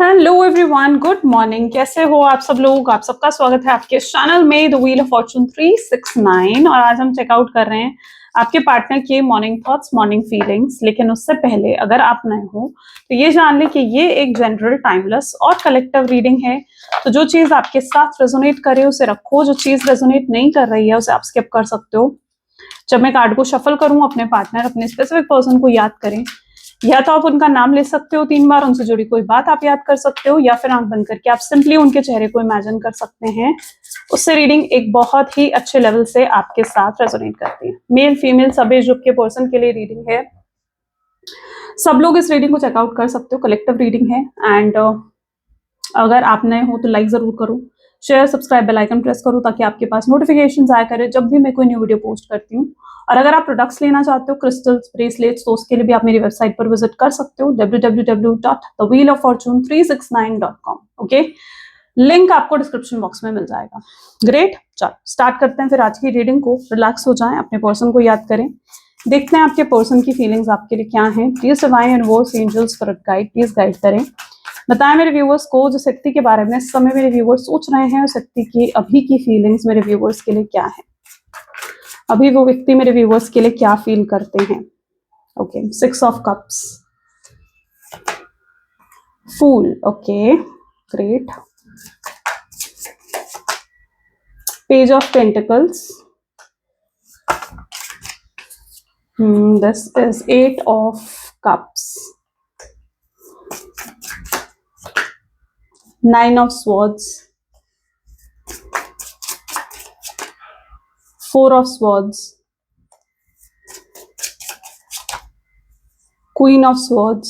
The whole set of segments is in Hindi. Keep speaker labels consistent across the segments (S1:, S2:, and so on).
S1: Hello everyone, good morning. कैसे हो आप सब लोग? आप सबका स्वागत है आपके चैनल में द व्हील ऑफ फॉर्चून 369। और आज हम चेकआउट कर रहे हैं आपके पार्टनर के मॉर्निंग थॉट्स, मॉर्निंग फीलिंग्स। लेकिन उससे पहले अगर आप नए हो तो ये जान लें कि ये एक जनरल, टाइमलेस और कलेक्टिव रीडिंग है। तो जो चीज आपके साथ रेजोनेट करे उसे रखो, जो चीज रेजोनेट नहीं कर रही है उसे आप स्किप कर सकते हो। जब मैं कार्ड को शफल करूं, अपने पार्टनर, अपने स्पेसिफिक पर्सन को याद करें। या तो आप उनका नाम ले सकते हो 3 बार, उनसे जुड़ी कोई बात आप याद कर सकते हो, या फिर आंख बंद करके आप सिंपली उनके चेहरे को इमेजिन कर सकते हैं। उससे रीडिंग एक बहुत ही अच्छे लेवल से आपके साथ रेजोनेट करती है। मेल फीमेल सभी ग्रुप के पर्सन के लिए रीडिंग है। सब लोग इस रीडिंग को चेकआउट कर सकते हो, कलेक्टिव रीडिंग है। एंड अगर आप नए हो तो लाइक जरूर करो, share, subscribe, bell icon press करो ताकि आपके पास नोटिफिकेशंस आया करे जब भी मैं कोई न्यू वीडियो पोस्ट करती हूँ। और अगर आप प्रोडक्ट्स लेना चाहते हो, क्रिस्टल्स, ब्रेसलेट्स, तो उसके लिए भी आप मेरी वेबसाइट पर विजिट कर सकते हो www.thewheeloffortune369.com। ओके, लिंक आपको डिस्क्रिप्शन बॉक्स में मिल जाएगा। ग्रेट, चलो स्टार्ट करते हैं फिर आज की रीडिंग को। रिलैक्स हो जाएं, अपने पर्सन को याद करें, देखते हैं आपके पर्सन की फीलिंग्स आपके लिए क्या हैं। Please divine universe, angels, spirit guide, please guide करें। बताएं मेरे व्यूवर्स को जिस व्यक्ति के बारे में इस समय मेरे व्यूवर्स सोच रहे हैं, उस व्यक्ति की अभी की फीलिंग्स मेरे व्यूवर्स के लिए क्या है। अभी वो व्यक्ति मेरे व्यूवर्स के लिए क्या फील करते हैं। Okay, 6 of cups, fool, okay great, page of pentacles, this is 8 of cups, 9 of swords, 4 of swords, Queen of swords,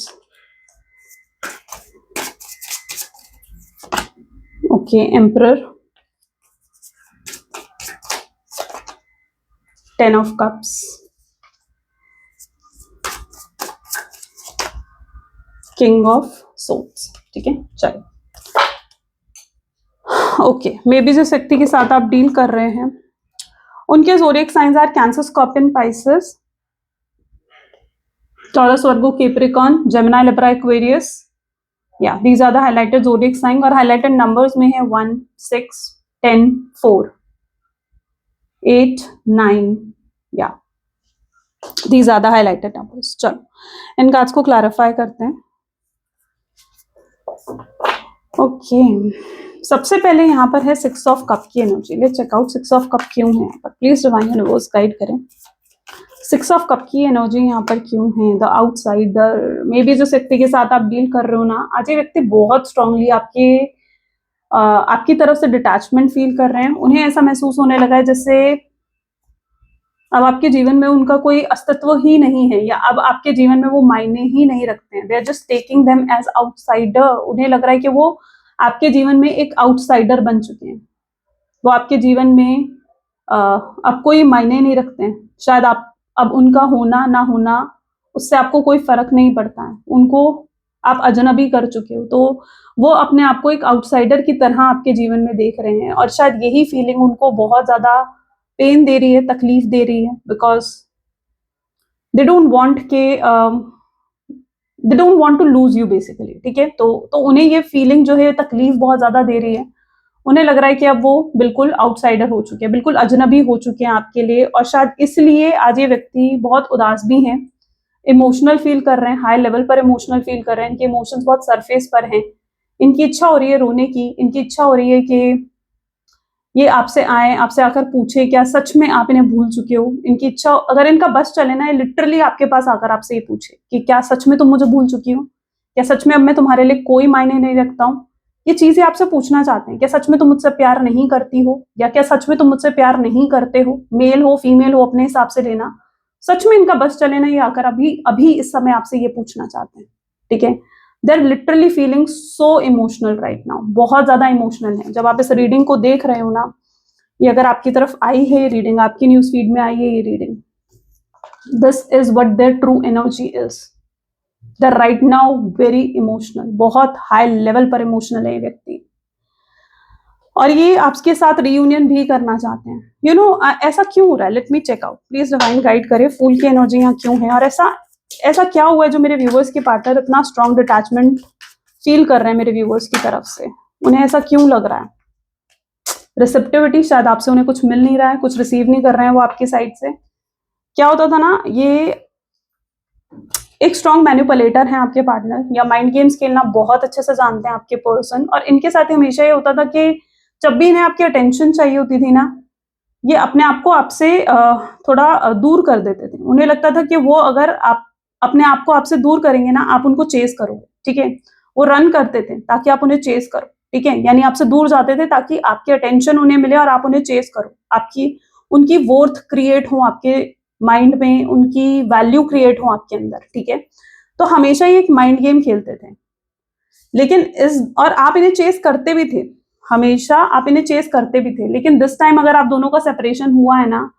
S1: okay, Emperor, 10 of cups, King of swords। ठीक है, चलो ओके। मे बी जिस व्यक्ति के साथ आप डील कर रहे हैं उनके zodiac science are Cancer, Scorpion, Pisces, Taurus, Virgo, Capricorn, Gemini, Libra, Aquarius. Yeah these are the highlighted zodiac sign. और हाइलाइटेड नंबर्स में है 1, 6, 10, 4, 8, 9। Yeah these are the highlighted numbers. चलो इन कार्ड्स को क्लैरिफाई करते हैं। ओके, सबसे पहले यहाँ पर है 6 ऑफ कप की energy. Let's check out 6 of cup क्यों है यहाँ पर। प्लीज डिवाइन यूनिवर्स गाइड करें, 6 ऑफ कप की एनर्जी यहाँ पर क्यों है। द आउटसाइडर, मे बी जिस व्यक्ति के साथ आप डील कर रहे हो ना, आज ये व्यक्ति बहुत स्ट्रांगली आपकी तरफ से डिटैचमेंट फील कर रहे हैं। उन्हें ऐसा महसूस होने लगा है जैसे अब आपके जीवन में उनका कोई अस्तित्व ही नहीं है, या अब आपके जीवन में वो मायने ही नहीं रखते हैं। They are just taking them as outsider. उन्हें लग रहा है कि वो आपके जीवन में एक आउटसाइडर बन चुके हैं। वो आपके जीवन में अब कोई मायने नहीं रखते हैं। शायद आप अब उनका होना ना होना उससे आपको कोई फर्क नहीं पड़ता है। उनको आप अजनबी कर चुके हो, तो वो अपने आप को एक आउटसाइडर की तरह आपके जीवन में देख रहे हैं। और शायद यही फीलिंग उनको बहुत ज्यादा पेन दे रही है, तकलीफ दे रही है, because they don't want to lose you basically. ठीक है, तो उन्हें ये फीलिंग जो है, तकलीफ बहुत ज्यादा दे रही है। उन्हें लग रहा है कि अब वो बिल्कुल आउटसाइडर हो चुके हैं, बिल्कुल अजनबी हो चुके हैं आपके लिए। और शायद इसलिए आज ये व्यक्ति बहुत उदास भी हैं, इमोशनल फील कर रहे हैं, हाई लेवल पर इमोशनल फील कर रहे हैं। इनके इमोशंस बहुत सरफेस पर हैं। इनकी इच्छा हो रही है रोने की, इनकी इच्छा हो रही है कि ये आपसे आए, आपसे आकर पूछे क्या सच में आप इन्हें भूल चुके हो। इनकी इच्छा, अगर इनका बस चले ना, ये लिटरली आपके पास आकर आपसे ये पूछे कि क्या सच में तुम मुझे भूल चुकी हो, क्या सच में अब मैं तुम्हारे लिए कोई मायने नहीं रखता हूँ। ये चीजें आपसे पूछना चाहते हैं। क्या सच में तुम मुझसे प्यार नहीं करती हो, या क्या सच में तुम मुझसे प्यार नहीं करते हो। मेल हो फीमेल हो, अपने हिसाब से लेना। सच में इनका बस चले ना, ये आकर अभी इस समय आपसे ये पूछना चाहते हैं। ठीक है, they are literally feeling so emotional right now, बहुत ज्यादा इमोशनल है। जब आप इस रीडिंग को देख रहे हो ना, ये अगर आपकी तरफ आई है ये रीडिंग, आपकी न्यूज फीड में आई है ये reading, this is what their true energy is. They are right now very emotional, बहुत हाई लेवल पर इमोशनल है ये व्यक्ति। और ये आपके साथ रियूनियन भी करना चाहते हैं। यू नो ऐसा क्यों हो रहा है, let me check out. Please divine guide करे, फूल की एनर्जी यहाँ क्यों है, और ऐसा क्या हुआ है जो मेरे व्यूवर्स के पार्टनर इतना स्ट्रॉन्ग डिटैचमेंट फील कर रहे हैं मेरे व्यूअर्स की तरफ से, उन्हें ऐसा क्यों लग रहा है? रिसेप्टिविटी, शायद आपसे उन्हें कुछ मिल नहीं रहा है, कुछ रिसीव नहीं कर रहे हैं वो आपकी साइड से। क्या होता था ना, ये एक स्ट्रॉन्ग मैनिपुलेटर है आपके पार्टनर, या माइंड गेम्स खेलना बहुत अच्छे से जानते हैं आपके पर्सन, और इनके साथ हमेशा ये होता था कि जब भी इन्हें आपकी अटेंशन चाहिए होती थी ना, ये अपने आप को आपसे थोड़ा दूर कर देते थे। उन्हें लगता था कि वो अगर आप अपने आप को आपसे दूर करेंगे ना, आप उनको चेस करोगे, ठीक है? वो रन करते थे ताकि आप उन्हें चेस करो, ठीक है? यानी आपसे दूर जाते थे ताकि आपकी अटेंशन उन्हें मिले और आप उन्हें चेस करो, आपकी उनकी वर्थ क्रिएट हो आपके माइंड में, उनकी वैल्यू क्रिएट हो आपके अंदर, ठीक है? तो हमेशा ये एक माइंड गेम खेलते थे, लेकिन और आप इन्हें चेस करते भी थे, हमेशा आप इन्हें चेस करते भी थे, लेकिन दिस टाइम अगर आप दोनों का सेपरेशन हुआ है ना,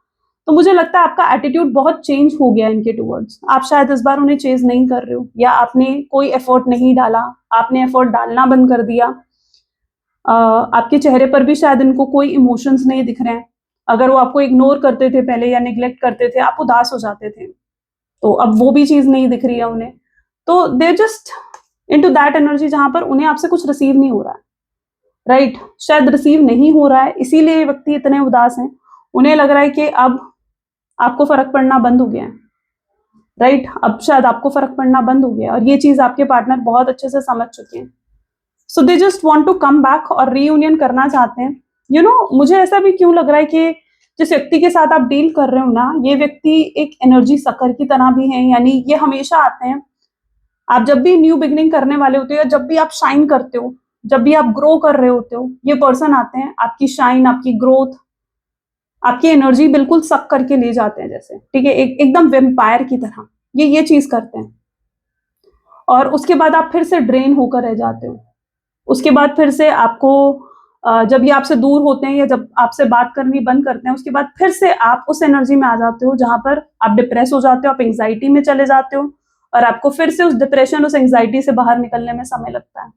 S1: तो मुझे लगता है आपका एटीट्यूड बहुत चेंज हो गया इनके टुवर्ड्स। आप शायद इस बार उन्हें चेज नहीं कर रहे हो, या आपने कोई एफर्ट नहीं डाला, आपने एफर्ट डालना बंद कर दिया। आपके चेहरे पर भी शायद इनको कोई इमोशंस नहीं दिख रहे हैं। अगर वो आपको इग्नोर करते थे पहले या निग्लेक्ट करते थे, आप उदास हो जाते थे, तो अब वो भी चीज नहीं दिख रही है उन्हें। तो they just into that energy जहां पर उन्हें आपसे कुछ रिसीव नहीं हो रहा है, राइट? शायद रिसीव नहीं हो रहा है, इसीलिए ये व्यक्ति इतने उदास हैं। उन्हें लग रहा है कि अब आपको फर्क पड़ना बंद हो गया है, राइट? अब शायद आपको फर्क पड़ना बंद हो गया, और ये चीज आपके पार्टनर बहुत अच्छे से समझ चुके हैं। So they just want to come back और रीयूनियन करना चाहते हैं। यू नो, मुझे ऐसा भी क्यों लग रहा है कि जिस व्यक्ति के साथ आप डील कर रहे हो ना, ये व्यक्ति एक एनर्जी सकर की तरह भी है, यानी ये हमेशा आते हैं। आप जब भी न्यू बिगनिंग करने वाले होते हो, या जब भी आप शाइन करते हो, जब भी आप ग्रो कर रहे होते हो, ये पर्सन आते हैं, आपकी शाइन, आपकी ग्रोथ, आपकी एनर्जी बिल्कुल सक करके ले जाते हैं जैसे, ठीक है? एकदम वेम्पायर की तरह ये चीज करते हैं, और उसके बाद आप फिर से ड्रेन होकर रह जाते हो। उसके बाद फिर से आपको जब ये आपसे दूर होते हैं या जब आपसे बात करनी बंद करते हैं, उसके बाद फिर से आप उस एनर्जी में आ जाते हो जहां पर आप डिप्रेस हो जाते हो, आप एंग्जाइटी में चले जाते हो, और आपको फिर से उस डिप्रेशन, उस एंग्जाइटी से बाहर निकलने में समय लगता है।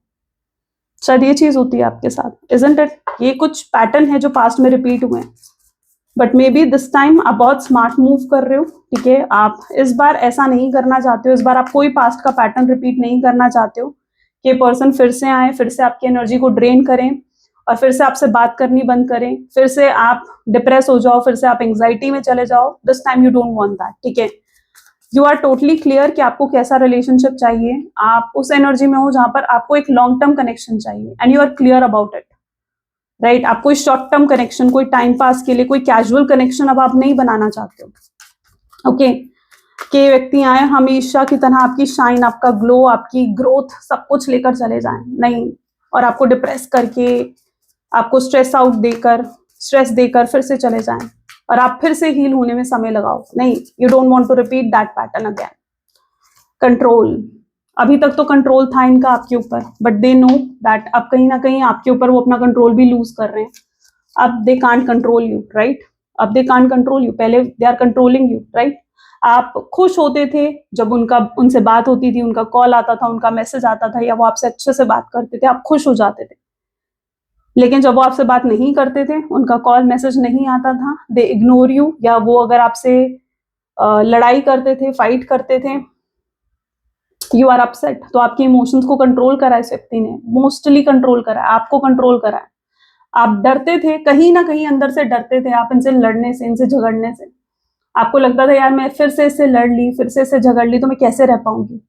S1: शायद ये चीज होती है आपके साथ, इजंट इट? ये कुछ पैटर्न है जो पास्ट में रिपीट हुए हैं, but maybe this time आप बहुत स्मार्ट मूव कर रहे हो, ठीक है? आप इस बार ऐसा नहीं करना चाहते हो, इस बार आप कोई पास्ट का पैटर्न रिपीट नहीं करना चाहते हो कि पर्सन फिर से आए, फिर से आपकी एनर्जी को ड्रेन करें, और फिर से आपसे बात करनी बंद करें, फिर से आप डिप्रेस हो जाओ, फिर से आप एंग्जाइटी में चले जाओ। This time you don't want that, ठीक है? यू आर टोटली क्लियर कि आपको कैसा रिलेशनशिप चाहिए। आप उस एनर्जी में हो जहां पर आपको एक लॉन्ग टर्म कनेक्शन चाहिए, and you are clear about it, right? आप कोई शॉर्ट टर्म कनेक्शन, कोई टाइम पास के लिए, कोई कैजुअल कनेक्शन अब आप नहीं बनाना चाहते हो, ओके? कि व्यक्ति आए हमेशा की तरह आपकी शाइन, आपका ग्लो, आपकी ग्रोथ सब कुछ लेकर चले जाएं, नहीं, और आपको डिप्रेस करके, आपको स्ट्रेस आउट देकर, स्ट्रेस देकर फिर से चले जाएं, और आप फिर से हील होने में समय लगाओ, नहीं। You don't want to repeat that pattern again. Control, अभी तक तो कंट्रोल था इनका आपके ऊपर, बट दे नो दैट अब कहीं ना कहीं आपके ऊपर वो अपना कंट्रोल भी लूज कर रहे हैं। अब they can't control you, right? अब दे कांट कंट्रोल यू, पहले they are controlling you, right? आप खुश होते थे जब उनसे बात होती थी, उनका कॉल आता था, उनका मैसेज आता था, या वो आपसे अच्छे से बात करते थे, आप खुश हो जाते थे। लेकिन जब वो आपसे बात नहीं करते थे, उनका कॉल मैसेज नहीं आता था, दे इग्नोर यू, या वो अगर आपसे लड़ाई करते थे, फाइट करते थे, यू आर अपसेट, तो आपके इमोशंस को कंट्रोल करा इस व्यक्ति ने, मोस्टली कंट्रोल करा, आपको कंट्रोल करा है। आप डरते थे, कहीं ना कहीं अंदर से डरते थे आप इनसे लड़ने से, इनसे झगड़ने से। आपको लगता था यार मैं फिर से इससे लड़ ली, फिर से इससे झगड़ ली, तो मैं कैसे रह पाऊंगी,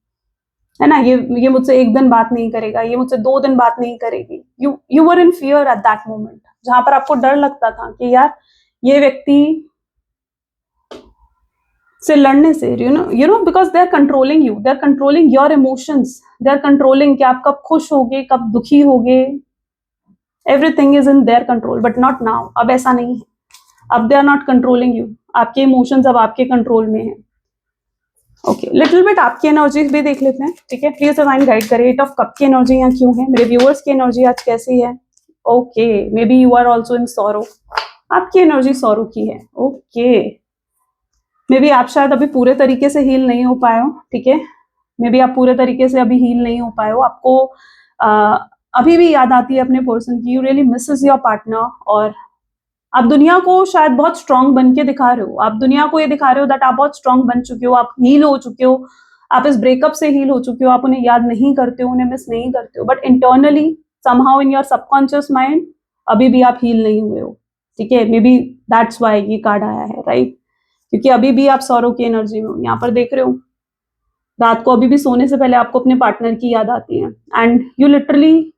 S1: है ना? ये मुझसे एक दिन बात नहीं करेगा, ये मुझसे 2 दिन बात नहीं करेगी। You were in fear at that moment, जहां पर आपको डर लगता था कि यार ये व्यक्ति से लड़ने से, you know because they are controlling you, they are controlling your emotions, they are controlling कि आप कब खुश होगे, कब दुखी होगे। Everything is in their control, but not now. अब ऐसा नहीं है, अब they are not controlling you, आपके इमोशंस अब आपके कंट्रोल में है। ओके, लिटिल बिट आपकी एनर्जी भी देख लेते हैं, ठीक है? प्लीज डिवाइन गाइड करिए, 8 ऑफ कप की एनर्जी यहाँ क्यों है, मेरे व्यूअर्स की एनर्जी आज कैसी है? Okay, maybe you are also in sorrow, आपकी एनर्जी सॉरो की है। ओके, मे बी आप शायद अभी पूरे तरीके से हील नहीं हो पाए हो, ठीक है? मे बी आप पूरे तरीके से अभी हील नहीं हो पाए हो, आपको अभी भी याद आती है अपने पर्सन की, you really Mrs your partner, और आप दुनिया को शायद बहुत स्ट्रांग बन के दिखा रहे हो, आप दुनिया को ये दिखा रहे हो दैट आप बहुत स्ट्रांग बन चुके हो, आप हील हो चुके हो, आप इस ब्रेकअप से हील हो चुके हो, आप उन्हें याद नहीं करते हो, उन्हें मिस नहीं करते हो, but internally somehow in your subconscious mind अभी भी आप हील नहीं हुए हो, ठीक है। मे बी दैट्स वाई ये कार्ड आया है, राइट, क्योंकि अभी भी आप सौरव की एनर्जी में हो। यहाँ पर देख रहे हो, रात को अभी भी सोने से पहले आपको अपने पार्टनर की याद आती है, and you literally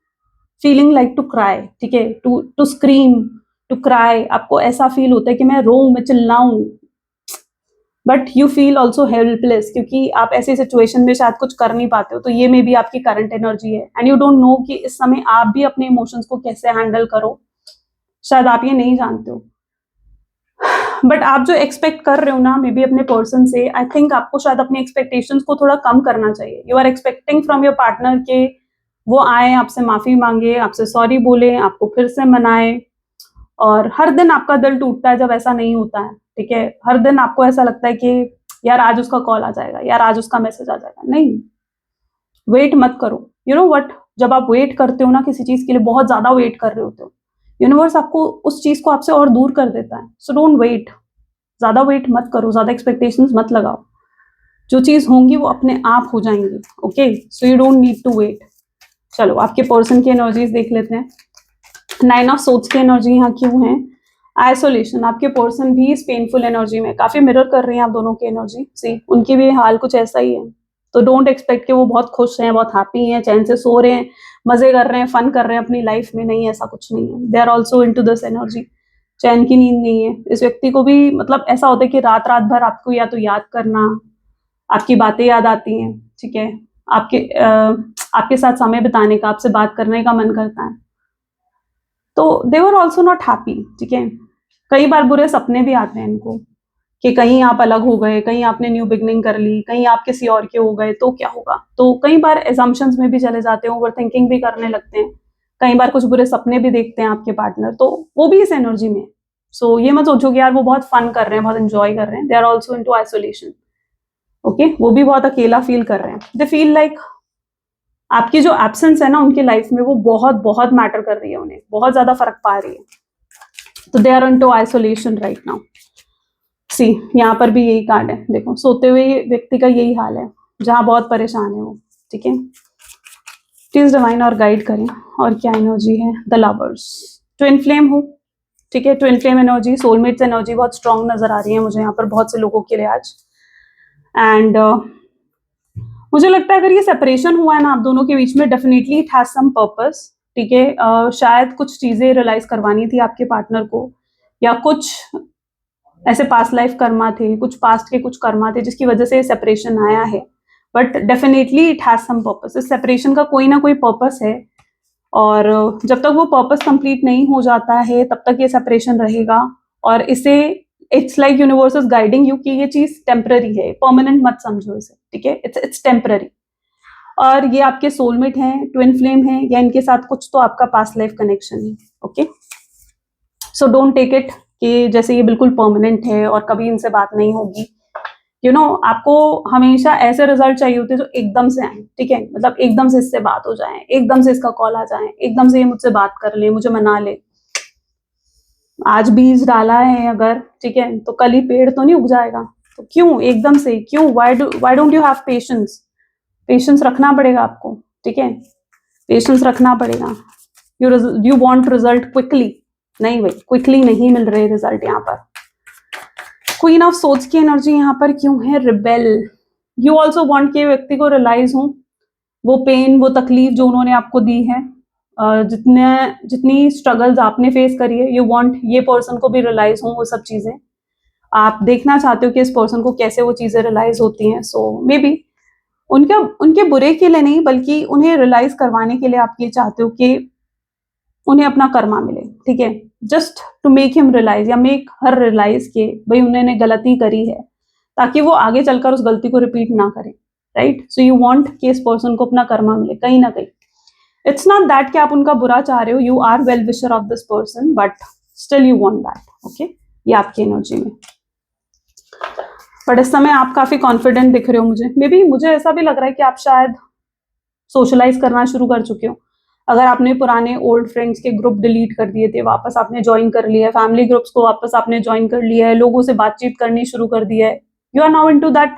S1: feeling like to cry, ठीक है, टू स्क्रीम, टू क्राई। आपको ऐसा फील होता है कि मैं रोऊं, मैं चिल्लाऊं, but you feel also helpless, क्योंकि आप ऐसी सिचुएशन में शायद कुछ कर नहीं पाते हो। तो ये में भी आपकी करंट एनर्जी है, एंड यू डोंट नो कि इस समय आप भी अपने इमोशंस को कैसे हैंडल करो, शायद आप ये नहीं जानते हो। बट आप जो एक्सपेक्ट कर रहे हो ना मे बी अपने पर्सन से, आई थिंक आपको शायद अपनी एक्सपेक्टेशंस को थोड़ा कम करना चाहिए। You are expecting from your partner के वो आए, आपसे माफी मांगे, आपसे सॉरी बोले, आपको फिर से मनाए, और हर दिन आपका दिल टूटता है जब ऐसा नहीं होता है, ठीक है। हर दिन आपको ऐसा लगता है कि यार आज उसका कॉल आ जाएगा, यार आज उसका मैसेज आ जाएगा। नहीं, वेट मत करो। यू नो व्हाट, जब आप वेट करते हो ना किसी चीज के लिए, बहुत ज्यादा वेट कर रहे होते हो, यूनिवर्स आपको उस चीज को आपसे और दूर कर देता है। सो डोंट वेट, ज्यादा वेट मत करो, ज्यादा एक्सपेक्टेशंस मत लगाओ। जो चीज होंगी वो अपने आप हो जाएंगी, okay. So you don't need to wait. चलो आपके पर्सन की एनर्जीज देख लेते हैं। 9 ऑफ सोर्ड्स की एनर्जी यहाँ क्यों है? आइसोलेशन, आपके पर्सन भी इस पेनफुल एनर्जी में काफी मिरर कर रहे हैं आप दोनों की एनर्जी, सी उनकी भी हाल कुछ ऐसा ही है। तो डोंट एक्सपेक्ट कि वो बहुत खुश हैं, बहुत हैप्पी हैं, चैन से सो रहे हैं, मजे कर रहे हैं, फन कर रहे हैं अपनी लाइफ में। नहीं, ऐसा कुछ नहीं है। They are also into this energy. चैन की नींद नहीं है इस व्यक्ति को भी। मतलब ऐसा होता है कि रात रात भर आपको या तो याद करना, आपकी बातें याद आती हैं, ठीक है, आपके साथ समय बिताने का, आपसे बात करने का मन करता है। तो दे वर ऑल्सो नॉट हैप्पी, ठीक है। कई बार बुरे सपने भी आते हैं इनको कि कहीं आप अलग हो गए, कहीं आपने न्यू बिगनिंग कर ली, कहीं आप किसी और के हो गए तो क्या होगा। तो कई बार एजम्पशंस में भी चले जाते हैं, ओवर थिंकिंग भी करने लगते हैं, कई बार कुछ बुरे सपने भी देखते हैं आपके पार्टनर, तो वो भी इस एनर्जी में। सो ये मत सोचो कि यार वो बहुत फन कर रहे हैं, बहुत एंजॉय कर रहे हैं। They are also into isolation, okay. वो भी बहुत अकेला फील कर रहे हैं। दे फील लाइक आपकी जो एब्सेंस है ना उनकी लाइफ में, वो बहुत बहुत मैटर कर रही है, उन्हें बहुत ज्यादा फर्क पा रही है। तो they are into isolation right now. See यहाँ पर भी यही कार्ड है, देखो सोते हुए व्यक्ति का यही हाल है, जहां बहुत परेशान है वो, ठीक है। प्लीज डिवाइन और गाइड करें, और क्या एनर्जी है? द लवर्स, ट्विन फ्लेम हो, ठीक है। Twin flame energy, soulmates energy बहुत स्ट्रांग नजर आ रही है मुझे यहाँ पर बहुत से लोगों के लिए आज। एंड मुझे लगता है अगर ये सेपरेशन हुआ है ना आप दोनों के बीच में, definitely it has some purpose, ठीक है। शायद कुछ चीजें रियलाइज करवानी थी आपके पार्टनर को, या कुछ ऐसे पास्ट लाइफ कर्मा थे, कुछ पास्ट के कुछ कर्मा थे जिसकी वजह से सेपरेशन आया है। But definitely it has some purpose, इस सेपरेशन का कोई ना कोई पर्पस है, और जब तक वो पर्पस कंप्लीट नहीं हो जाता है तब तक ये सेपरेशन रहेगा। और इसे it's like universe is guiding you कि ये चीज टेम्पररी है, परमानेंट मत समझो इसे, ठीक है। It's temporary. और ये आपके सोलमेट हैं, ट्विन फ्लेम हैं, या इनके साथ कुछ तो आपका पास्ट लाइफ कनेक्शन है, okay. So don't take it कि जैसे ये बिल्कुल परमानेंट है और कभी इनसे बात नहीं होगी। यू नो आपको हमेशा ऐसे रिजल्ट चाहिए होते हैं जो एकदम से आए, ठीक है। मतलब एकदम से इससे बात हो जाए, एकदम से इसका कॉल आ जाए, एकदम से ये मुझसे बात कर ले, मुझे मना ले। आज बीज डाला है अगर, ठीक है, तो कल ही पेड़ तो नहीं उग जाएगा। तो क्यों एकदम से, क्यों? Why don't you have patience? Patience रखना पड़ेगा आपको, ठीक है, पेशेंस रखना पड़ेगा। यू वांट रिजल्ट क्विकली, नहीं भाई, क्विकली नहीं मिल रहे रिजल्ट यहाँ पर। क्वीन ऑफ सोर्ड्स की एनर्जी यहाँ पर क्यों है? रिबेल। यू ऑल्सो वांट कि व्यक्ति को रियलाइज हो वो पेन, वो तकलीफ जो उन्होंने आपको दी है, जितनी स्ट्रगल्स आपने फेस करी है, यू वांट ये पर्सन को भी रियलाइज हो वो सब चीजें। आप देखना चाहते हो कि इस पर्सन को कैसे वो चीजें रियलाइज होती हैं। सो मे बी उनके बुरे के लिए नहीं, बल्कि उन्हें रियलाइज करवाने के लिए आप ये चाहते हो कि उन्हें अपना कर्मा मिले, ठीक है। Just to make him realise, या मेक हर रियलाइज के भाई उन्होंने गलती करी है, ताकि वो आगे चलकर उस गलती को रिपीट ना करें, राइट। सो यू वांट कि इस पर्सन को अपना कर्मा मिले कहीं ना कहीं। इट्स नॉट दैट कि आप उनका बुरा चाह रहे हो, you are well wisher of this person, but still you want that, okay. ये आपकी एनर्जी में। बट इस समय आप काफी कॉन्फिडेंट दिख रहे हो मुझे। मे बी मुझे ऐसा भी लग रहा है कि आप शायद सोशलाइज करना शुरू कर चुके हो। अगर आपने पुराने ओल्ड फ्रेंड्स के ग्रुप डिलीट कर दिए थे, वापस आपने ज्वाइन कर लिया है, फैमिली ग्रुप्स को वापस आपने ज्वाइन कर लिया है, लोगों से बातचीत करनी शुरू कर दिया है, you are now into that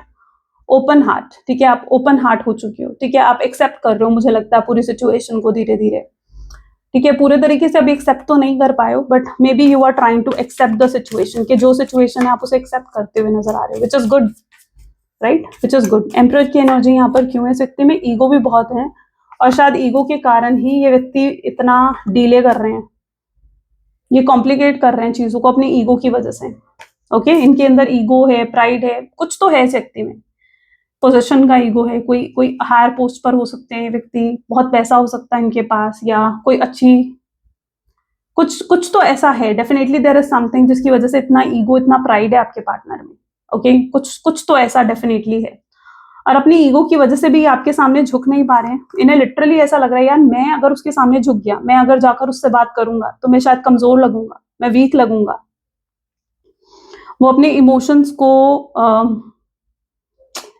S1: open heart, ठीक है, आप ओपन हार्ट हो चुके हो, ठीक है, आप एक्सेप्ट कर रहे हो, मुझे लगता है पूरी सिचुएशन को धीरे धीरे, ठीक है, पूरे तरीके से अभी एक्सेप्ट तो नहीं कर पाए हो, but maybe you are trying to accept the situation, कि जो सिचुएशन है आप उसे एक्सेप्ट करते हुए नजर आ रहे हो, which is good, right, which is good. Emperor की एनर्जी यहाँ पर क्यों है? इस व्यक्ति में ईगो भी बहुत है, और शायद ईगो के कारण ही ये व्यक्ति इतना डिले कर रहे हैं, ये कॉम्प्लिकेट कर रहे हैं चीजों को अपनी ईगो की वजह से। ओके, इनके अंदर ईगो है, प्राइड है, कुछ तो है इस व्यक्ति में, पोजीशन का ईगो है, कोई हायर पोस्ट पर हो सकते हैं व्यक्ति, बहुत पैसा हो सकता है इनके पास, या कोई अच्छी कुछ तो ऐसा है, डेफिनेटली देयर इज समथिंग जिसकी वजह से इतना ईगो, इतना प्राइड है आपके पार्टनर में। ओके, कुछ तो ऐसा डेफिनेटली है, और अपनी ईगो की वजह से भी आपके सामने झुक नहीं पा रहे हैं। इन्हें लिटरली ऐसा लग रहा है, यार मैं अगर उसके सामने झुक गया, मैं अगर जाकर उससे बात करूंगा तो मैं शायद कमजोर लगूंगा, मैं वीक लगूंगा। वो अपने इमोशंस को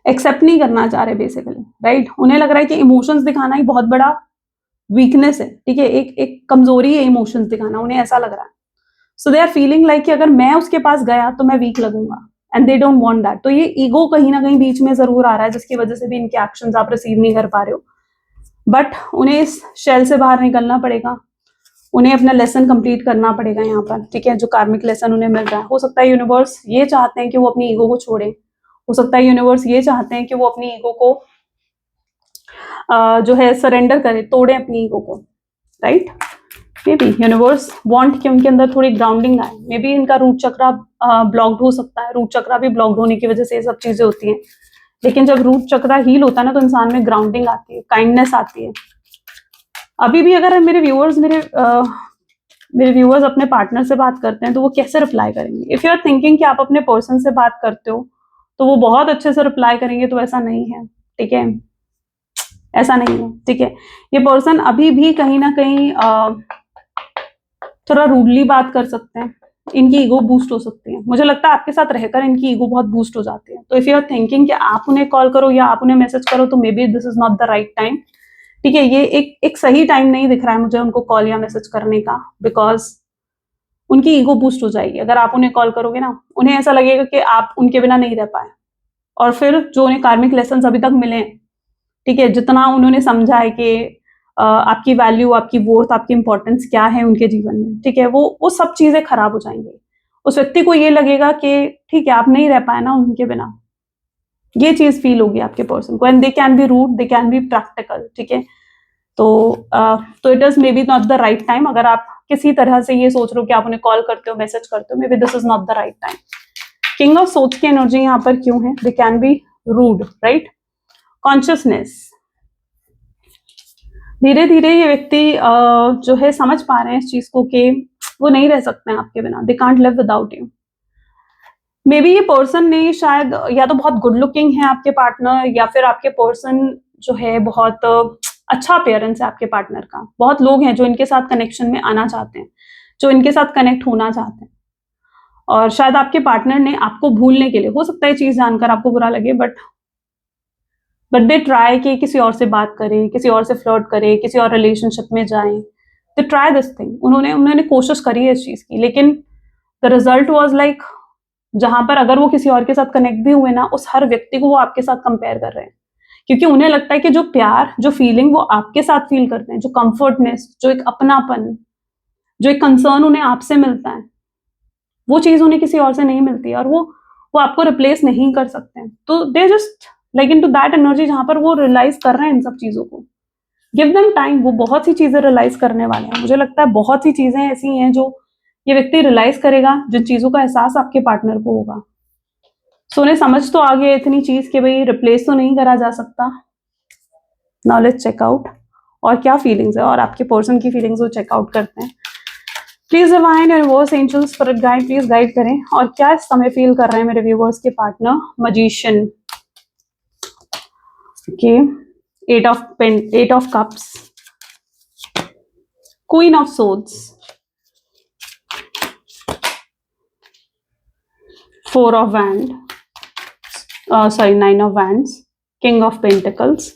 S1: एक्सेप्ट नहीं करना चाह रहे बेसिकली, राइट। उन्हें लग रहा है कि इमोशंस दिखाना ही बहुत बड़ा वीकनेस है, ठीक है, एक कमजोरी है इमोशंस दिखाना, उन्हें ऐसा लग रहा है। So they are feeling like कि अगर मैं उसके पास गया तो मैं वीक लगूंगा, and they don't want that. तो ये ईगो कहीं ना कहीं बीच में जरूर आ रहा है, जिसकी वजह से भी इनके एक्शंस आप रिसीव नहीं कर पा रहे हो, बट उन्हें इस शेल से बाहर निकलना पड़ेगा, उन्हें अपना लेसन कंप्लीट करना पड़ेगा यहाँ पर, ठीक है, जो कार्मिक लेसन उन्हें मिल रहा है। हो सकता है यूनिवर्स ये चाहते हैं कि वो अपनी ईगो को छोड़े, हो सकता है यूनिवर्स ये चाहते हैं कि वो अपनी ईगो को जो है सरेंडर करे, तोड़े अपनी ईगो को, right. May be universe want कि उनके अंदर थोड़ी ग्राउंडिंग आए, मे बी इनका रूट चक्रा ब्लॉक्ड हो सकता है, रूट चक्रा भी ब्लॉक्ड होने की वजह से ये सब चीजें होती हैं, लेकिन जब रूट चक्रा हील होता है ना तो इंसान में ग्राउंडिंग आती है, काइंडनेस आती है। अभी भी अगर मेरे व्यूअर्स अपने पार्टनर से बात करते हैं तो वो कैसे रिप्लाई करेंगे? इफ यू आर थिंकिंग कि आप अपने पर्सन से बात करते हो तो वो बहुत अच्छे से रिप्लाई करेंगे, तो ऐसा नहीं है, ठीक है, ऐसा नहीं है, ठीक है। ये पर्सन अभी भी कहीं ना कहीं थोड़ा रूडली बात कर सकते हैं, इनकी ईगो बूस्ट हो सकती है, मुझे लगता है आपके साथ रहकर इनकी ईगो बहुत बूस्ट हो जाती है। तो इफ यू आर थिंकिंग कि आप उन्हें कॉल करो या आप उन्हें मैसेज करो, तो may be this is not the right time, ठीक है। ये एक सही टाइम नहीं दिख रहा है मुझे उनको कॉल या मैसेज करने का, बिकॉज उनकी ईगो बूस्ट हो जाएगी। अगर आप उन्हें कॉल करोगे ना, उन्हें ऐसा लगेगा कि आप उनके बिना नहीं रह पाए, और फिर जो उन्हें कार्मिक लेसन अभी तक मिले हैं, ठीक है, जितना उन्होंने समझा है कि आपकी वैल्यू, आपकी वर्थ, आपकी इंपॉर्टेंस क्या है उनके जीवन में, ठीक है, वो सब चीजें खराब हो जाएंगी। उस व्यक्ति को ये लगेगा कि ठीक है, आप नहीं रह पाए ना उनके बिना, ये चीज फील होगी आपके पर्सन को, and they can be rude, they can be practical, ठीक है। तो it is maybe not the right time. अगर आप किसी तरह से ये सोच रहे हो कि आप उन्हें कॉल करते हो, मैसेज करते हो, maybe this is not the right time. King of सोच की एनर्जी यहाँ पर क्यों है? They can be rude, right. Consciousness, धीरे धीरे ये व्यक्ति जो है समझ पा रहे हैं इस चीज को कि वो नहीं रह सकते हैं आपके बिना, they can't live without you. May be ये पर्सन ने शायद या तो बहुत गुड लुकिंग है आपके पार्टनर, या फिर आपके पर्सन जो है बहुत अच्छा अपेयरेंस है आपके पार्टनर का। बहुत लोग हैं जो इनके साथ कनेक्शन में आना चाहते हैं, जो इनके साथ कनेक्ट होना चाहते हैं, और शायद आपके पार्टनर ने आपको भूलने के लिए, हो सकता है चीज जानकर आपको बुरा लगे, बट दे ट्राई कि किसी और से बात करें, किसी और से फ्लर्ट करें, किसी और रिलेशनशिप में जाएं। दे ट्राई दिस थिंग, उन्होंने कोशिश करी है इस चीज की, लेकिन द रिजल्ट वाज लाइक, जहां पर अगर वो किसी और के साथ कनेक्ट भी हुए ना, उस हर व्यक्ति को वो आपके साथ कंपेयर कर रहे हैं, क्योंकि उन्हें लगता है कि जो प्यार, जो फीलिंग वो आपके साथ फील करते हैं, जो कंफर्टनेस, जो एक अपनापन, जो एक कंसर्न उन्हें आपसे मिलता है, वो चीज उन्हें किसी और से नहीं मिलती है, और वो आपको रिप्लेस नहीं कर सकते हैं। तो they just like into that energy जहां पर वो रियलाइज कर रहे हैं इन सब चीजों को। गिव देम टाइम, वो बहुत सी चीजें रियलाइज करने वाले हैं। मुझे लगता है बहुत सी चीजें ऐसी हैं जो ये व्यक्ति रियलाइज करेगा, जिन चीजों का एहसास आपके पार्टनर को होगा। सो उन्हें समझ तो आ गया इतनी चीज कि भाई रिप्लेस तो नहीं करा जा सकता। नाउ लेट्स चेक आउट और क्या फीलिंग्स है, और आपके पर्सन की फीलिंग्स वो चेकआउट करते हैं। Please divine universe, angels, spirit guide, please guide करें, और क्या इस समय फील कर रहे हैं मेरे व्यूअर्स के partner. Magician, okay, eight of cups, queen of swords, 4 of wand, sorry 9 of wands, king of pentacles.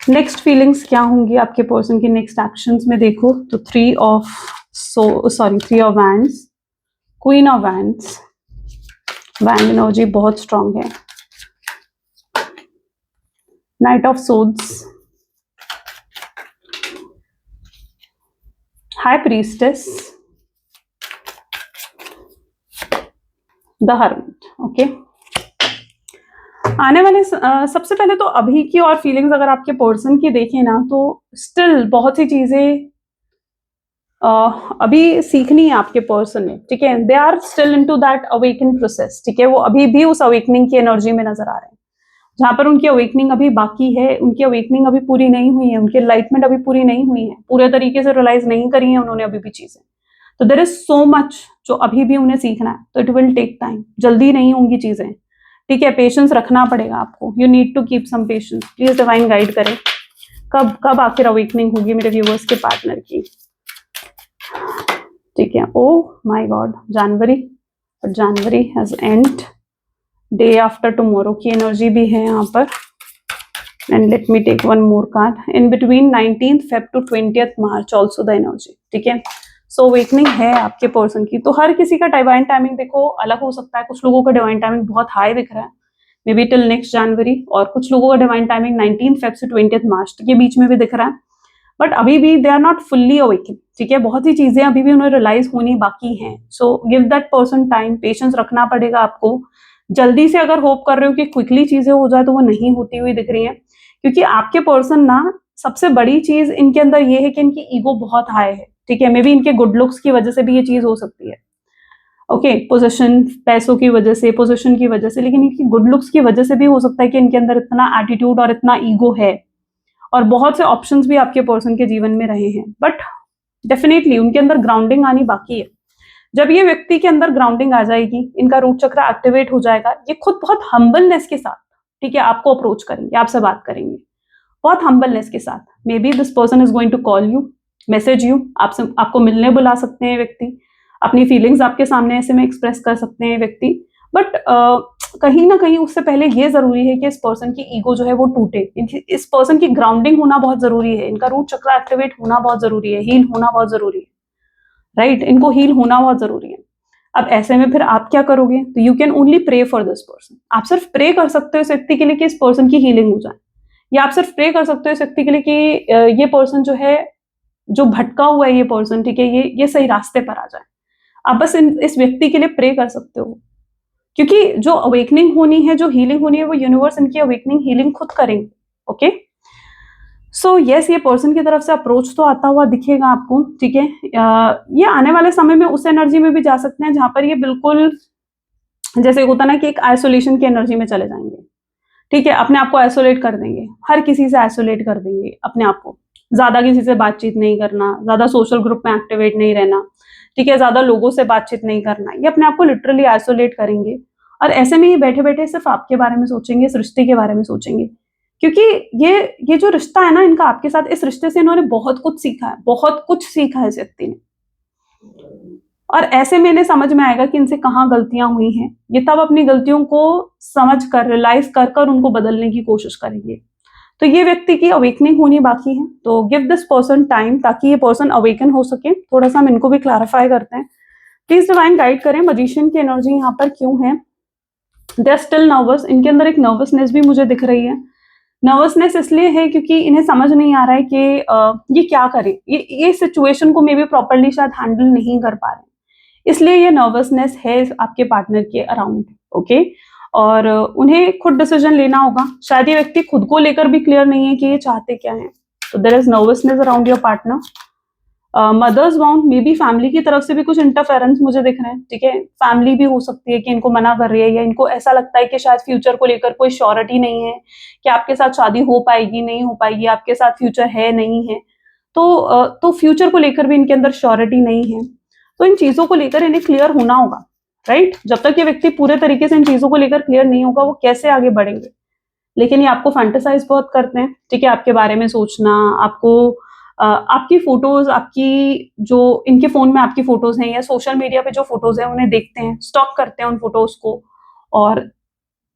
S1: Next feelings क्या होंगी आपके पर्सन की नेक्स्ट एक्शंस में? देखो तो 3 of wands, queen of wands, wand energy बहुत स्ट्रांग है, Knight of Swords, High Priestess, The Hermit. Okay, आने वाले सबसे पहले तो अभी की और फीलिंग्स अगर आपके पर्सन की देखें ना, तो स्टिल बहुत सी चीजें अभी सीखनी है आपके पर्सन ने, ठीक है. They are still into that awaken process, ठीक है. वो अभी भी उस अवेकनिंग की एनर्जी में नजर आ रहे हैं. जहां पर उनकी अवेकनिंग अभी बाकी है, उनकी अवेकनिंग अभी पूरी नहीं हुई है, उनकी एनलाइटमेंट अभी पूरी नहीं हुई है, पूरे तरीके से रियलाइज नहीं करी है उन्होंने अभी भी चीजें. तो देयर इज सो मच जो अभी भी उन्हें सीखना है. तो इट विल टेक टाइम, जल्दी नहीं होंगी चीजें, ठीक है. पेशेंस रखना पड़ेगा आपको. You need to keep some patience. Please divine guide करें कब कब आखिर अवेकनिंग होगी मेरे व्यूअर्स के पार्टनर की, ठीक है. Oh my god, January has end, day after tomorrow की एनर्जी भी है यहाँ पर. And let me take one more card. In between 19th Feb to 20th March also the energy, ठीक है. सो अवेकनिंग है आपके पर्सन की. तो हर किसी का डिवाइन टाइमिंग देखो अलग हो सकता है. कुछ लोगों का डिवाइन टाइमिंग बहुत हाई दिख रहा है, मे बी टिल नेक्स्ट जनवरी, और कुछ लोगों का डिवाइन टाइमिंग 19th Feb से 20th March के बीच में भी दिख रहा है. बट अभी भी they are not fully awaken, ठीक है. बहुत सी चीजें अभी भी उन्हें रियलाइज होनी बाकी हैं. So give that person time, patience रखना पड़ेगा आपको. जल्दी से अगर होप कर रहे हो कि क्विकली चीजें हो जाए, तो वो नहीं होती हुई दिख रही है. क्योंकि आपके पर्सन ना, सबसे बड़ी चीज इनके अंदर ये है कि इनकी ईगो बहुत हाई है, ठीक है. मे बी इनके गुड लुक्स की वजह से भी ये चीज हो सकती है, ओके. पोजीशन, पैसों की वजह से, पोजीशन की वजह से, लेकिन इनकी गुड लुक्स की वजह से भी हो सकता है कि इनके अंदर इतना एटीट्यूड और इतना ईगो है. और बहुत से ऑप्शंस भी आपके पर्सन के जीवन में रहे हैं, बट डेफिनेटली उनके अंदर ग्राउंडिंग आनी बाकी है. जब ये व्यक्ति के अंदर ग्राउंडिंग आ जाएगी, इनका रूट चक्र एक्टिवेट हो जाएगा, ये खुद बहुत हम्बलनेस के साथ, ठीक है, आपको अप्रोच करेंगे, आपसे बात करेंगे बहुत हम्बलनेस के साथ. Maybe this person is going to call you, message you, आपसे आपको मिलने बुला सकते हैं व्यक्ति. अपनी फीलिंग्स आपके सामने ऐसे में एक्सप्रेस कर सकते हैं व्यक्ति. बट कहीं ना कहीं उससे पहले ये जरूरी है कि इस पर्सन की ईगो जो है वो टूटे. इस पर्सन की ग्राउंडिंग होना बहुत जरूरी है. इनका रूट चक्र एक्टिवेट होना बहुत जरूरी है, हील होना बहुत जरूरी है, राइट. इनको हील होना बहुत जरूरी है. अब ऐसे में फिर आप क्या करोगे? तो you can only pray for this person. आप सिर्फ प्रे कर सकते हो इस व्यक्ति के लिए कि इस पर्सन की हीलिंग हो जाए, या आप सिर्फ प्रे कर सकते हो इस व्यक्ति के लिए कि ये पर्सन जो है, जो भटका हुआ है ये पर्सन, ठीक है, ये सही रास्ते पर आ जाए. आप बस इस व्यक्ति के लिए प्रे कर सकते हो. क्योंकि जो अवेकनिंग होनी है, जो हीलिंग होनी है, वो यूनिवर्स इनकी अवेकनिंग हीलिंग खुद करेंगे, ओके. सो यस, ये पर्सन की तरफ से अप्रोच तो आता हुआ दिखेगा आपको, ठीक है. ये आने वाले समय में उस एनर्जी में भी जा सकते हैं जहां पर ये बिल्कुल, जैसे होता ना कि एक आइसोलेशन की एनर्जी में चले जाएंगे, ठीक है. अपने आप को आइसोलेट कर देंगे, हर किसी से आइसोलेट कर देंगे अपने आप को. ज्यादा किसी से बातचीत नहीं करना, ज्यादा सोशल ग्रुप में एक्टिवेट नहीं रहना, ठीक है, ज्यादा लोगों से बातचीत नहीं करना. ये अपने आप को लिटरली आइसोलेट करेंगे. और ऐसे में ये बैठे बैठे सिर्फ आपके बारे में सोचेंगे, इस रिश्ते के बारे में सोचेंगे. क्योंकि ये जो रिश्ता है ना इनका आपके साथ, इस रिश्ते से इन्होंने बहुत कुछ सीखा है, बहुत कुछ सीखा है इस व्यक्ति ने. और ऐसे में इन्हें समझ में आएगा कि इनसे कहाँ गलतियां हुई हैं. ये तब अपनी गलतियों को समझ कर, रियलाइज कर कर उनको बदलने की कोशिश करेंगे. तो ये व्यक्ति की अवेकनिंग होनी बाकी है. तो गिव दिस पर्सन टाइम ताकि ये पर्सन अवेकन हो सके. थोड़ा सा हम इनको भी क्लैरिफाई करते हैं. प्लीज डिवाइन गाइड करें, मजिशियन की एनर्जी यहाँ पर क्यों है? They are still nervous. इनके अंदर एक नर्वसनेस भी मुझे दिख रही है. नर्वसनेस इसलिए है क्योंकि इन्हें समझ नहीं आ रहा है कि ये क्या करें. ये सिचुएशन को मे बी प्रॉपरली शायद हैंडल नहीं कर पा रहे, इसलिए ये नर्वसनेस है आपके पार्टनर के अराउंड, ओके. और उन्हें खुद डिसीजन लेना होगा. शायद ये व्यक्ति खुद को लेकर भी क्लियर नहीं है कि ये चाहते क्या है. तो there is nervousness around your partner. Mother's wound, maybe family की तरफ से भी कुछ इंटरफेरेंस मुझे दिख रहे हैं, ठीक है. फैमिली भी हो सकती है कि इनको मना कर रही है, या इनको ऐसा लगता है कि शायद फ्यूचर को लेकर कोई श्योरिटी नहीं है कि आपके साथ शादी हो पाएगी नहीं हो पाएगी, आपके साथ फ्यूचर है नहीं है. तो फ्यूचर को लेकर भी इनके अंदर श्योरिटी नहीं है. तो इन चीजों को लेकर इन्हें क्लियर होना होगा, राइट. जब तक ये व्यक्ति पूरे तरीके से इन चीजों को लेकर क्लियर नहीं होगा, वो कैसे आगे बढ़ेंगे. लेकिन ये आपको फैंटेसाइज बहुत करते हैं, ठीक है. आपके बारे में सोचना, आपको आपकी फोटोज, आपकी जो इनके फोन में आपकी फोटोज हैं या सोशल मीडिया पे जो फोटोज हैं उन्हें देखते हैं, स्टॉक करते हैं उन फोटोज को, और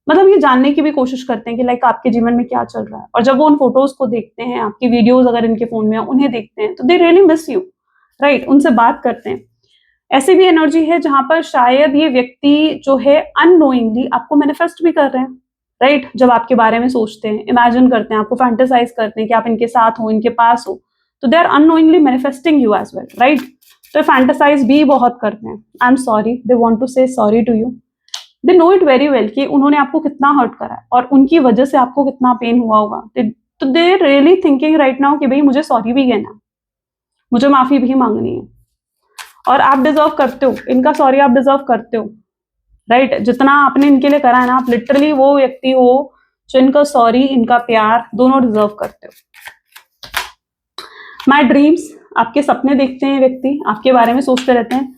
S1: मतलब ये जानने की भी कोशिश करते हैं कि लाइक आपके जीवन में क्या चल रहा है. और जब वो उन फोटोज को देखते हैं, आपकी वीडियोज अगर इनके फोन में उन्हें देखते हैं, तो they really miss you, right. उनसे बात करते हैं. ऐसी भी एनर्जी है जहां पर शायद ये व्यक्ति जो है अननोइंगली आपको मैनिफेस्ट भी कर रहे हैं, राइट? जब आपके बारे में सोचते हैं, इमेजिन करते हैं, आपको फैंटेसाइज करते हैं कि आप इनके साथ हो, इनके पास हो, तो they are unknowingly manifesting you as well, right? तो फैंटेसाइज भी बहुत करते हैं। I am sorry, they want to say sorry to you, they know it very well कि उन्होंने आपको कितना हर्ट करा है और उनकी वजह से आपको कितना पेन हुआ होगा। तो they really thinking right now कि भाई मुझे सॉरी भी कहना है, मुझे माफी भी मांगनी है, और आप डिजर्व करते हो, इनका सॉरी आप डिजर्व करते हो, राइट? जितना आपने इनके लिए करा है ना, आप लिटरली वो व्यक्ति हो जो इनका सॉरी, इनका प्यार दोनों डिजर्व करते हो। माई ड्रीम्स, आपके सपने देखते हैं व्यक्ति, आपके बारे में सोचते रहते हैं,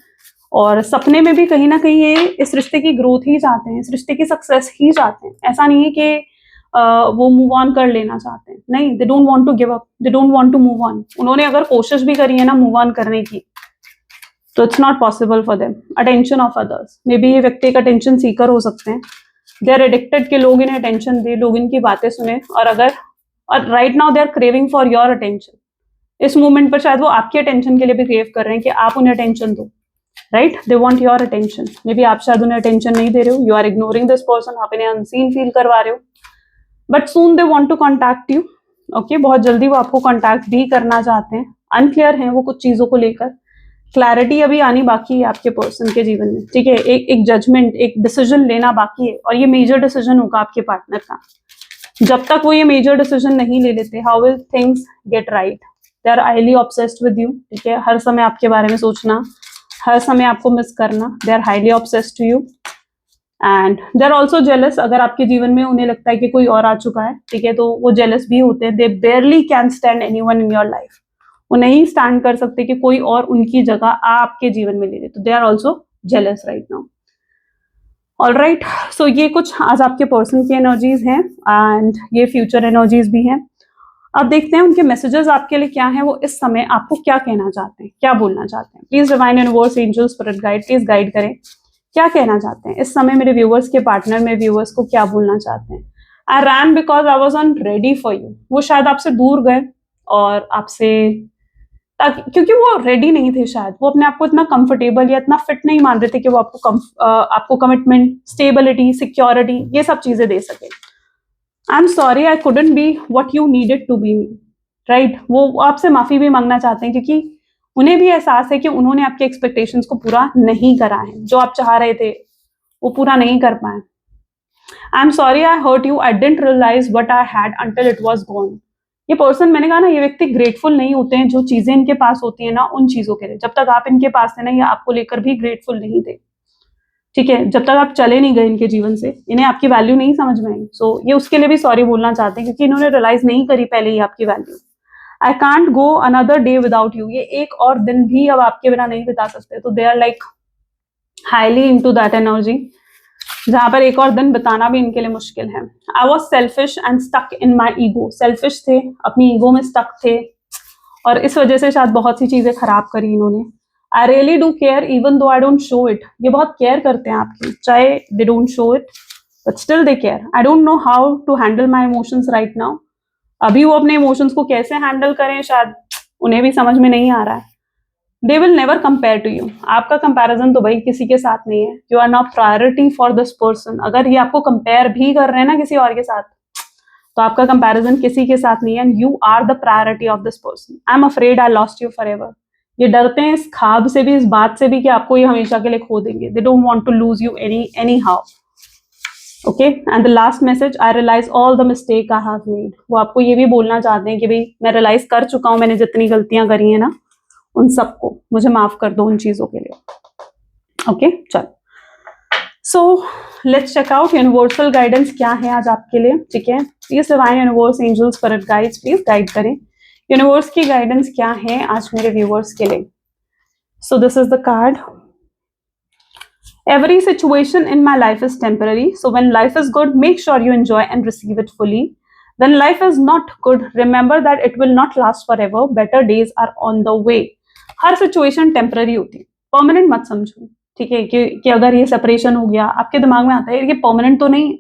S1: और सपने में भी कहीं ना कहीं ये इस रिश्ते की ग्रोथ ही चाहते हैं, इस रिश्ते की सक्सेस ही चाहते हैं। ऐसा नहीं है कि वो मूव ऑन कर लेना चाहते हैं, नहीं, they don't want to give up, they don't want to move on. उन्होंने अगर कोशिश भी करी है ना मूव ऑन करने की, तो it's not possible for them. Attention of others, may be ये व्यक्ति एक अटेंशन सीकर हो सकते हैं, दे आर एडिक्टेड के लोग इन्हें अटेंशन दे, लोग इनकी बातें सुने, और right now they are craving for your attention. इस मोमेंट पर शायद वो आपकी अटेंशन के लिए भी क्रेव कर रहे हैं कि आप उन्हें अटेंशन दो, right? They want your attention. Maybe आप शायद उन्हें अटेंशन नहीं दे रहे हो, you are ignoring this person, आप इन्हें अनसीन फील करवा रहे हो, but soon they want to contact you. Okay, बहुत जल्दी वो आपको कॉन्टैक्ट भी करना चाहते हैं। अनक्लियर है वो कुछ चीजों को लेकर, क्लैरिटी अभी आनी बाकी है आपके पर्सन के जीवन में, ठीक है? एक जजमेंट, एक डिसीजन लेना बाकी है, और ये मेजर डिसीजन होगा आपके पार्टनर का। जब तक वो ये मेजर डिसीजन नहीं ले लेते, how will things get right? They are highly obsessed with you, ठीक है? हर समय आपके बारे में सोचना, हर समय आपको मिस करना, they are highly obsessed to you, and they are also jealous. अगर आपके जीवन में उन्हें लगता है कि कोई और आ चुका है, ठीक है, तो वो जेलस भी होते हैं। They barely can stand anyone in your life, वो नहीं स्टैंड कर सकते कि कोई और उनकी जगह आपके जीवन में ले ले, तो they are also jealous right now. All right, so ये कुछ आज आपके पर्सन की एनर्जीज हैं, एंड ये फ्यूचर एनर्जीज भी हैं। अब देखते हैं उनके मैसेजेस आपके लिए क्या हैं, वो इस समय आपको क्या कहना चाहते हैं, क्या बोलना चाहते हैं। Please divine universe, angel, spirit guide, please guide करें, क्या कहना चाहते हैं इस समय मेरे व्यूअर्स के पार्टनर, मेरे व्यूअर्स को क्या बोलना चाहते हैं। I ran because I was on ready for you, वो शायद आपसे दूर गए और आपसे, ताकि क्योंकि वो रेडी नहीं थे, शायद वो अपने आप को इतना कंफर्टेबल या इतना फिट नहीं मान रहे थे कि वो आपको कमिटमेंट, स्टेबिलिटी, सिक्योरिटी, ये सब चीजें दे सके। I am sorry, I couldn't be what you needed to be me, right? वो आपसे माफी भी मांगना चाहते हैं, क्योंकि उन्हें भी एहसास है कि उन्होंने आपके एक्सपेक्टेशंस को पूरा नहीं करा है, जो आप चाह रहे थे वो पूरा नहीं कर पाए। I am sorry, I hurt you, I didn't realise what I had until it was gone. ये पर्सन, मैंने कहा ना, ये व्यक्ति ग्रेटफुल नहीं होते हैं जो चीजें इनके पास होती है ना, उन चीजों के लिए। जब तक आप इनके पास थे ना, ये आपको लेकर भी ग्रेटफुल नहीं थे, ठीक है? जब तक आप चले नहीं गए इनके जीवन से, इन्हें आपकी वैल्यू नहीं समझ में आई। सो ये उसके लिए भी सॉरी बोलना चाहते हैं, क्योंकि इन्होंने रियलाइज नहीं करी पहले ही आपकी value. I can't go another day without you, ये एक और दिन भी अब आपके बिना नहीं बिता सकते। तो they are like highly into that energy, जहां पर एक और दिन बिताना भी इनके लिए मुश्किल है। I was selfish and stuck in my ego, selfish थे, अपनी ईगो में स्टक थे, और इस वजह से शायद बहुत सी चीजें खराब करी इन्होंने। I really do care even though I don't show it, ये बहुत केयर करते हैं आपकी, चाहे they don't show it but still they care. I don't know how to handle my emotions right now, अभी वो अपने इमोशंस को कैसे हैंडल करें, शायद उन्हें भी समझ में नहीं आ रहा है। They will never compare to you, आपका कंपैरिजन तो भाई किसी के साथ नहीं है। You are not priority for this person. अगर ये आपको कंपेयर भी कर रहे हैं ना किसी और के साथ, तो आपका कंपैरिजन किसी के साथ नहीं है, and you are the priority of this person. I am afraid I lost you forever, ये डरते हैं इस ख्वाब से भी, इस बात से भी कि आपको ये हमेशा के लिए खो देंगे। They don't want to lose you anyhow, okay? And the last message, I realise all the mistake I have made, वो आपको ये भी बोलना चाहते हैं कि भाई मैं रियलाइज कर चुका हूं, मैंने जितनी गलतियां करी है ना, उन सबको मुझे माफ कर दो, उन चीजों के लिए। ओके, चल, so let's check out universal guidance क्या है आज आपके लिए, ठीक है? Please divine universe, angel, spirit guides, please guide करें, यूनिवर्स की गाइडेंस क्या है आज मेरे व्यूअर्स के लिए। So this is the card, every situation in my life is temporary, so when life is good, make sure you enjoy and receive it fully. When life is not good, remember that it will not last forever, better days are on the way. Her situation temporary होती है, परमानेंट मत समझो, ठीक है? कि अगर ये सेपरेशन हो गया, आपके दिमाग में आता है ये परमानेंट तो नहीं है,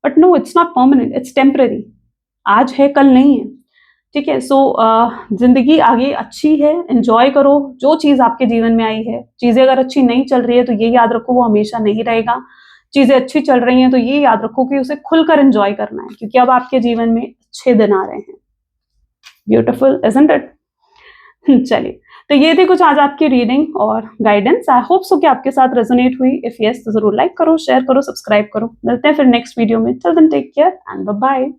S1: but no, it's not permanent, it's temporary. आज है कल नहीं है, ठीक है? सो जिंदगी आगे अच्छी है, एंजॉय करो जो चीज आपके जीवन में आई है। चीजें अगर अच्छी नहीं चल रही है तो ये याद रखो वो हमेशा नहीं रहेगा, चीजें अच्छी चल रही हैं तो ये याद रखो कि उसे खुलकर एंजॉय करना है, क्योंकि अब आपके जीवन में अच्छे दिन आ रहे हैं। Beautiful, isn't it? चलिए, तो ये थी कुछ आज आपकी रीडिंग और गाइडेंस। आई होप सो कि आपके साथ रेजोनेट हुई। इफ यस तो जरूर लाइक करो, शेयर करो, सब्सक्राइब करो। मिलते हैं फिर नेक्स्ट वीडियो में। Till then take care and bye bye.